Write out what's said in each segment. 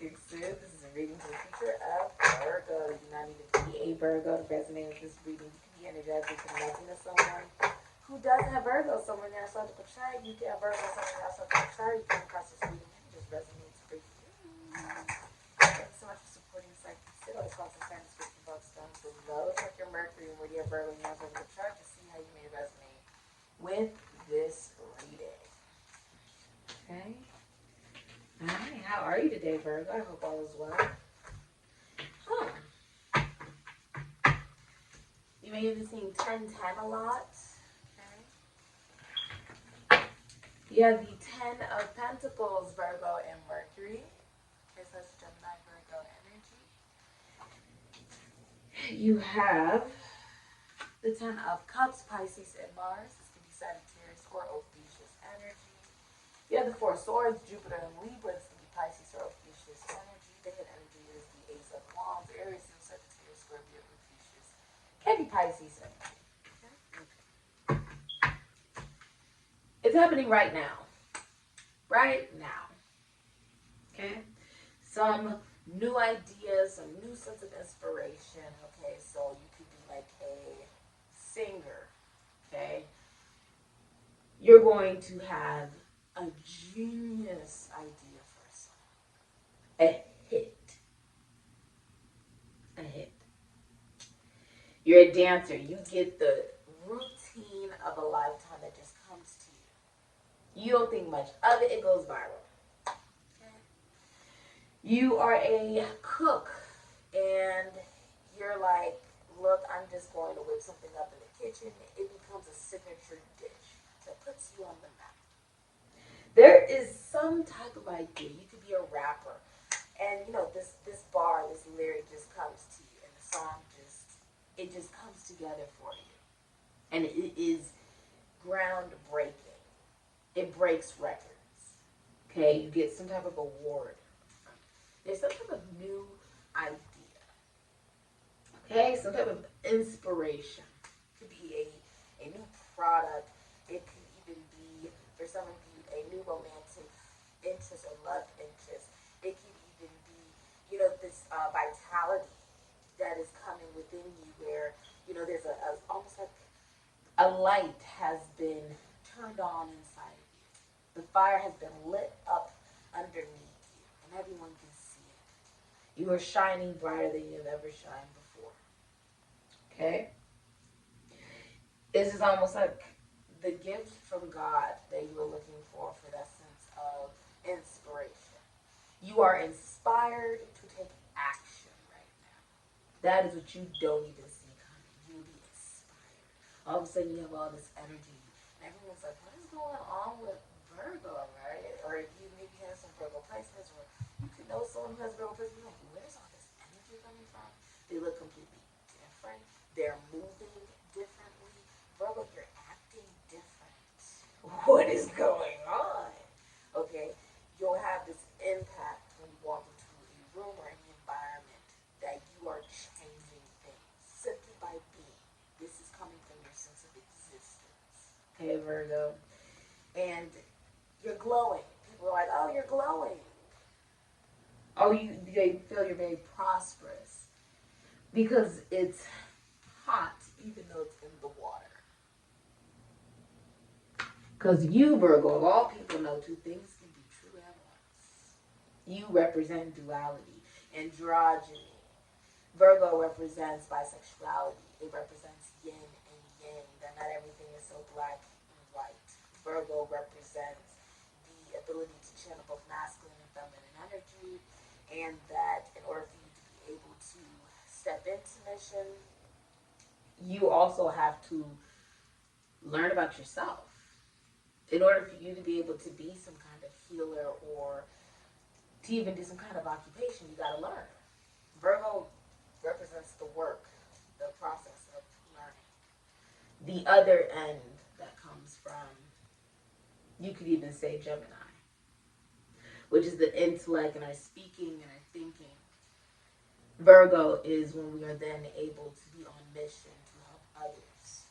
Sikiksyd. This is a reading for the future of Virgo. You do not need to be a Virgo to resonate with this reading. You can be energetically connecting to someone who doesn't have Virgo, someone in their astrological chart. You can have Virgo, someone in their astrological chart. You come across this reading and it just resonates for you. Thanks so much for supporting Sikiksyd. Always follow the sign description box down below. Check your Mercury and where you have Virgo in your astrological chart to see how you may resonate with this reading. Okay. Hi, how are you today, Virgo? I hope all is well. You may have been seeing 10-10 a lot. Okay. You have the 10 of Pentacles, Virgo, and Mercury. Okay, so that's Gemini, Virgo energy. You have the 10 of Cups, Pisces, and Mars. This could be Sagittarius or Ophiuchus energy. You have the 4 of Swords, Jupiter and Libra. This could be Pisces or Ophiuchus energy. The hidden energy is the Ace of Wands, Aries, Sagittarius, Scorpio, Ophiuchus. Can be Pisces energy. Okay. It's happening right now. Right now. Okay. Some new ideas, some new sense of inspiration. Okay. So you could be like a singer. Okay. You're going to have a genius idea for a song. A hit. A hit. You're a dancer. You get the routine of a lifetime that just comes to you. You don't think much of it. It goes viral. Okay. You are a cook. And you're like, look, I'm just going to whip something up in the kitchen. It becomes a signature dish that puts you on the map. There is some type of idea. You could be a rapper, and you know this bar, this lyric just comes to you, and the song just comes together for you, and it is groundbreaking. It breaks records. Okay, you get some type of award. There's some type of new idea. Okay, some type of inspiration. It could be a new product. It could even be, for some of you, a new romantic interest or love interest. It could even be, you know, this vitality that is coming within you where, you know, there's almost like a light has been turned on inside of you. The fire has been lit up underneath you and everyone can see it. You are shining brighter than you've ever shined before. Okay? This is almost like the gift from God that you were looking for that sense of inspiration. You are inspired to take action right now. That is what you don't even see coming. You'll be inspired. All of a sudden you have all this energy. And everyone's like, what is going on with Virgo, right? Or you maybe have some Virgo placements, or you could know someone who has Virgo placements. You're like, where's all this energy coming from? They look completely different. They're moving differently. Virgo, you're acting different. What is going on? Okay, you'll have this impact when you walk into a room or any environment that you are changing things simply by being. This is coming from your sense of existence. Okay, Virgo. And you're glowing. People are like, oh, you're glowing. Oh, they feel you're very prosperous because it's hot even though it's in the water. Because you, Virgo, of all people, know two things can be true at once. You represent duality, androgyny. Virgo represents bisexuality. It represents yin and yang, that not everything is so black and white. Virgo represents the ability to channel both masculine and feminine energy, and that in order for you to be able to step into mission, you also have to learn about yourself. In order for you to be able to be some kind of healer or to even do some kind of occupation, you got to learn. Virgo represents the work, the process of learning. The other end that comes from, you could even say Gemini, which is the intellect and our speaking and our thinking. Virgo is when we are then able to be on mission to help others,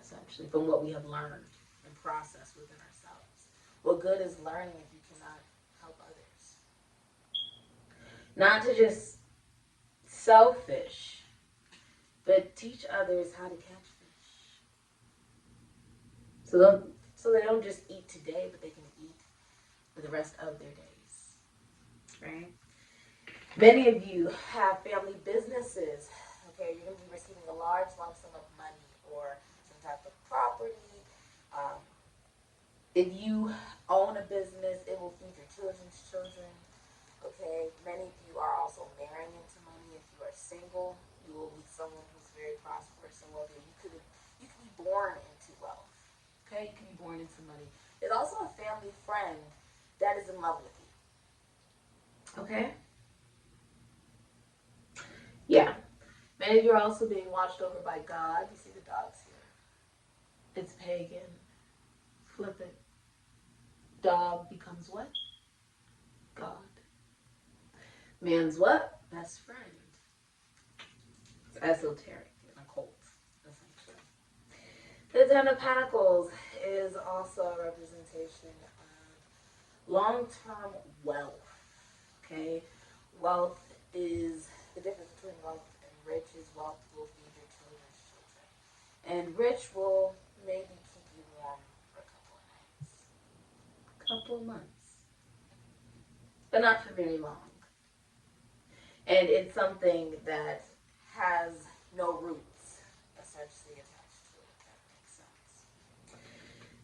essentially, from what we have learned and processed within ourselves. What good is learning if you cannot help others? Not to just selfish, but teach others how to catch fish. So they don't just eat today, but they can eat for the rest of their days. Right? Many of you have family businesses. Okay, you're going to be receiving a large lump sum of money or some type of property. If you own a business, it will feed your children's children. Okay, many of you are also marrying into money. If you are single, you will meet someone who's very prosperous and wealthy. You could be born into wealth. Okay, you can be born into money. There's also a family friend that is in love with you. Okay? Yeah. Many of you are also being watched over by God. You see the dogs here. It's pagan. Flip it. Dog becomes what? God. Man's what? Best friend. It's esoteric and occult, essentially. The Ten of Pentacles is also a representation of long-term wealth. Okay? Wealth is the difference between wealth and rich is wealth will feed your children's children. And rich will maybe keep you warm for a couple of nights. Couple months. But not for very long. And it's something that has no roots essentially attached to it, if that makes sense.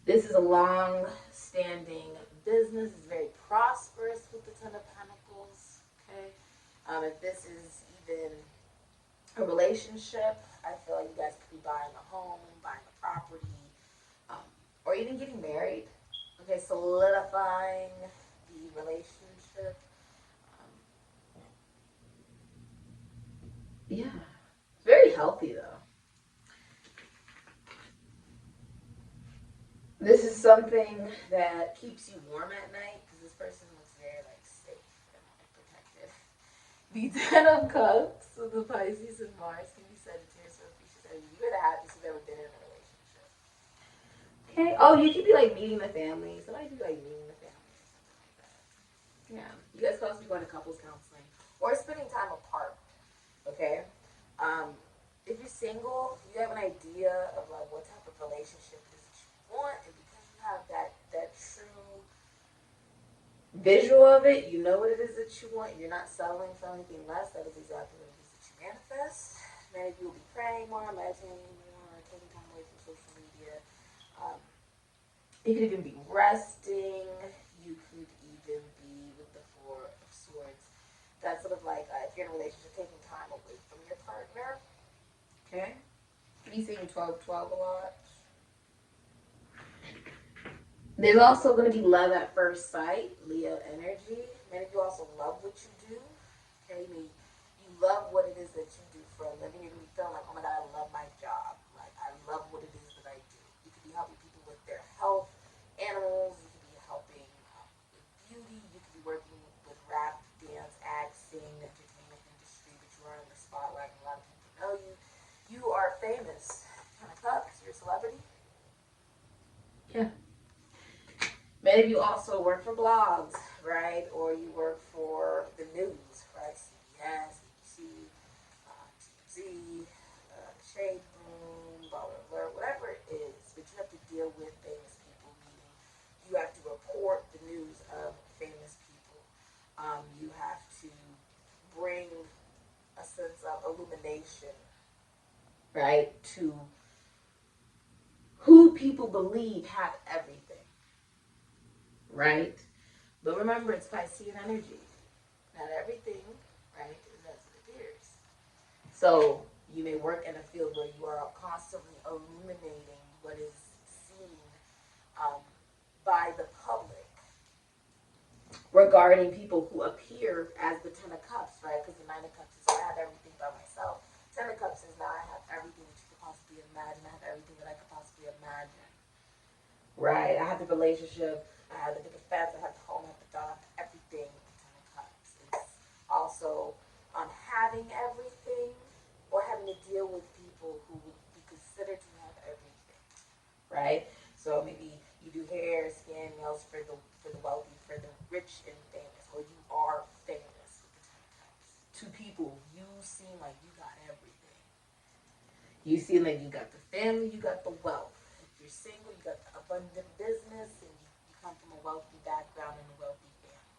This is a long-standing business. It's very prosperous with the Ten of Pentacles. Okay, if this is even a relationship, I feel like you guys could be buying a home, buying a property, or even getting married. Okay, solidifying the relationship. Yeah, very healthy though. This is something that keeps you warm at night because this person looks very like safe and protected. The Ten of Cups with the Pisces and Mars can be Sagittarius or Pisces. You are the happiest you've ever been in a relationship. Okay. Oh, you could be like meeting the family. Somebody could be like meeting the family or something like that. Yeah. You guys supposed to be going to couples counseling or spending time apart. Okay. If you're single, you have an idea of like what type of relationship it is that you want, and because you have that true visual of it, you know what it is that you want, and you're not settling for anything less. That is exactly what it is that you manifest. Many of you will be praying more, meditating more, taking time away from social media. You could even be resting. You could even be with the Four of Swords. That's sort of like if you're in a relationship, taking time away from your partner. Okay? You seeing 12-12 a lot. There's also going to be love at first sight, Leo energy. Many of you also love what you do. Okay? You love what it is that you do for a living. You're going to be feeling like, oh my God, I love my job. Like, I love what it is that I do. You could be helping people with their health, animals. You could be helping with beauty. You could be working with rap, dance, acting, entertainment industry, but you are in the spotlight and a lot of people know you. You are famous. Ten of Cups, you're a celebrity. Yeah. Many of you also work for blogs, right? Or you work for the news, right? CBS, ABC, TMZ, Shade Room, blah, blah, blah, whatever it is. But you have to deal with famous people, meaning you have to report the news of famous people. You have to bring a sense of illumination, right, to who people believe have everything, right? But remember, it's Piscean energy. Not everything, right, is as it appears. So you may work in a field where you are constantly illuminating what is seen by the public regarding people who appear as the Ten of Cups, right? Because the Nine of Cups is I have everything by myself. Ten of Cups is now I have everything that you could possibly imagine. I have everything that I could possibly imagine. Right? I have the relationship, I have the defense, I have the home, I have the job, everything with the Ten of Cups. It's also having everything or having to deal with people who would be considered to have everything. Right? So maybe you do hair, skin, nails for the wealthy, for the rich and famous, or you are famous with the Ten of seem like you got everything. You seem like you got the family, you got the wealth. If you're single, you got the abundant business, and you come from a wealthy background and a wealthy family.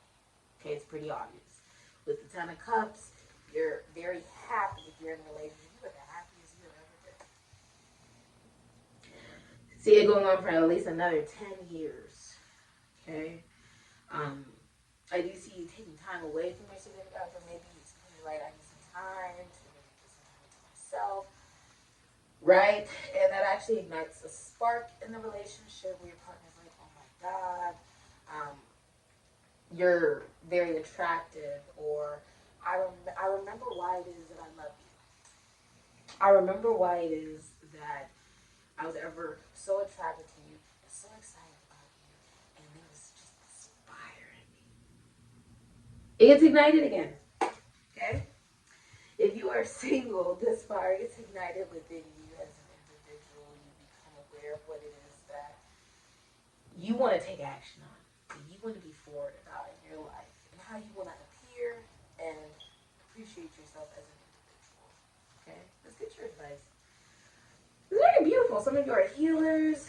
Okay, it's pretty obvious. With the Ten of Cups, you're very happy if you're in a relationship. You are the happiest you've ever been. See it going on for at least another 10 years. Okay? I do see you taking time away from your significant other. Maybe you're like, I need some time to really put some time into myself. Right? And that actually ignites a spark in the relationship where your partner's like, oh my God, you're very attractive, or I remember why it is that I love you. I remember why it is that I was ever so attracted to you and so excited about you, and it was just inspiring me. It gets ignited again. Okay? If you are single, this fire gets ignited within you as an individual. You become aware of what it is that you want to take action on, that you want to be forward about in your life, and how you want to appear and appreciate yourself as an individual. Okay? Let's get your advice. It's very beautiful. Some of you are healers.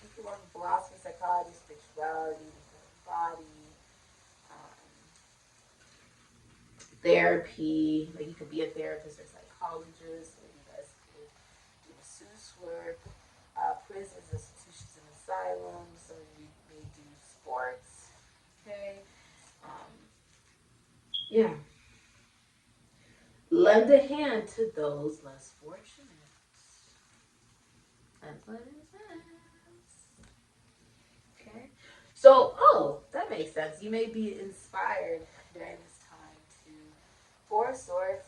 If you want philosophy, psychology, spirituality, the body, therapy. Like you could be a therapist or psychologist, or you guys could do masseuse work, prisons, institutions, and asylums. Some of you may do sports. Okay. Yeah. Lend a hand to those less fortunate. That's what it says. Okay. So, that makes sense. You may be inspired during this time to, Four of Swords,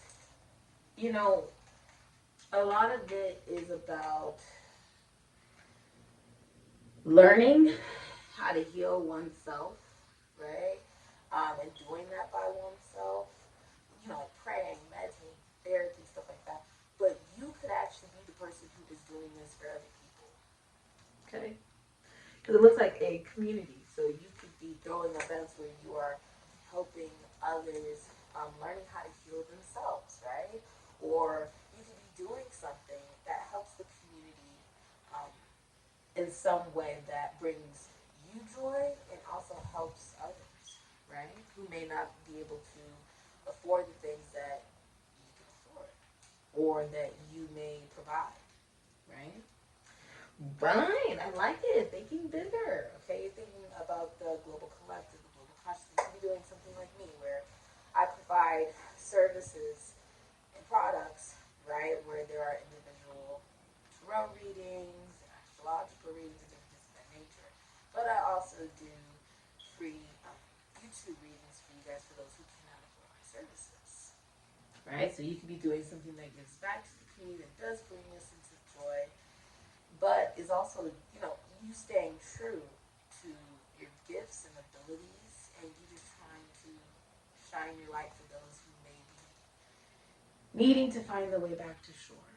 a lot of it is about learning how to heal oneself, right? And doing that by oneself, like praying, meditating, therapy, stuff like that. But you could actually be the person who is doing this for other people, okay? Because it looks like a community. So you could be throwing events where you are helping others learning how to heal themselves, right? Or you could be doing something that helps the community in some way that brings you joy and also helps others, right? Who may not be able to afford the things that you can afford or that you may provide, right? Right, I like it. Thinking bigger. Okay, you're thinking about the global collective, the global consciousness. You could be doing something like me where I provide services and products, right, where there are individual tarot readings, astrological readings, and different things of that nature. But I also do free YouTube readings for you guys, for those who cannot afford my services. Right, so you could be doing something that gives back to the community, that does bring you a sense of joy, but is also, you staying true to your gifts and abilities, and you just trying to shine your light for those who may be needing to find their way back to shore,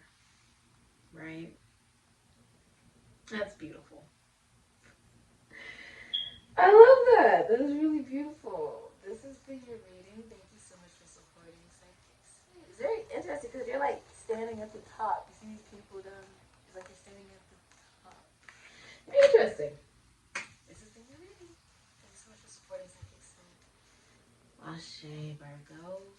right? That's beautiful. I love that. That is really beautiful. This has been your reading. Thank you so much for supporting Sikiksyd. It's very interesting because you're like standing at the top. You see these people down? It's like you're standing at the top. Very interesting. This has been your reading. Thank you so much for supporting Sikiksyd. Ashe, Virgo.